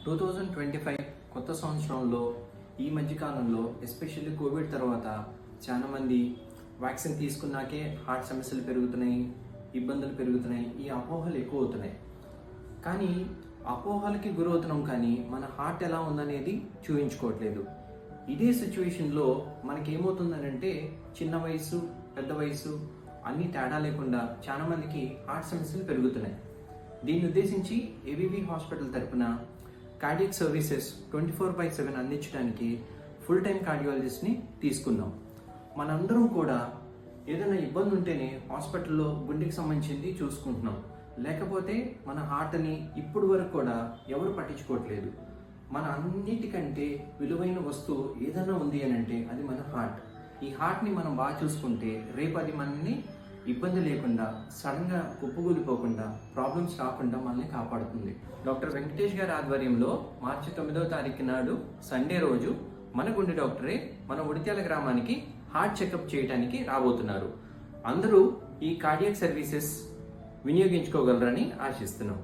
2025 కొత్త సంవత్సరంలో ఈ మధ్యకాలంలో ఎస్పెషల్లీ కోవిడ్ తర్వాత చాలామంది వ్యాక్సిన్ తీసుకున్నాకే హార్ట్ సమస్యలు పెరుగుతున్నాయి, ఇబ్బందులు పెరుగుతున్నాయి, ఈ అపోహలు ఎక్కువ అవుతున్నాయి. కానీ అపోహలకి గురవుతున్నాం, కానీ మన హార్ట్ ఎలా ఉందనేది చూపించుకోవట్లేదు. ఇదే సిచ్యువేషన్లో మనకేమవుతుందనంటే చిన్న వయసు, పెద్ద వయసు అన్ని తేడా లేకుండా చాలామందికి హార్ట్ సమస్యలు పెరుగుతున్నాయి. దీన్ని ఉద్దేశించి ఏబీవీ హాస్పిటల్ తరపున కార్డియాక్ సర్వీసెస్ 24/7 అందించడానికి ఫుల్ టైం కార్డియాలజిస్ట్ని తీసుకున్నాం. మనందరం కూడా ఏదైనా ఇబ్బంది ఉంటేనే హాస్పిటల్లో గుండెకి సంబంధించింది చూసుకుంటున్నాం, లేకపోతే మన హార్ట్ని ఇప్పుడు వరకు కూడా ఎవరు పట్టించుకోవట్లేదు. మన అన్నిటికంటే విలువైన వస్తువు ఏదైనా ఉంది అని అంటే అది మన హార్ట్. ఈ హార్ట్ని మనం బాగా చూసుకుంటే రేపు అది మనల్ని ఇబ్బంది లేకుండా, సడన్గా కుప్పగూలిపోకుండా, ప్రాబ్లమ్స్ రాకుండా మనల్ని కాపాడుతుంది. డాక్టర్ వెంకటేష్ గారి ఆధ్వర్యంలో మార్చి 9వ తారీఖు నాడు సండే రోజు మన గుండె డాక్టరే మన ఉడిత్యాల గ్రామానికి హార్ట్ చెకప్ చేయడానికి రాబోతున్నారు. అందరూ ఈ కార్డియాక్ సర్వీసెస్ వినియోగించుకోగలరని ఆశిస్తున్నాం.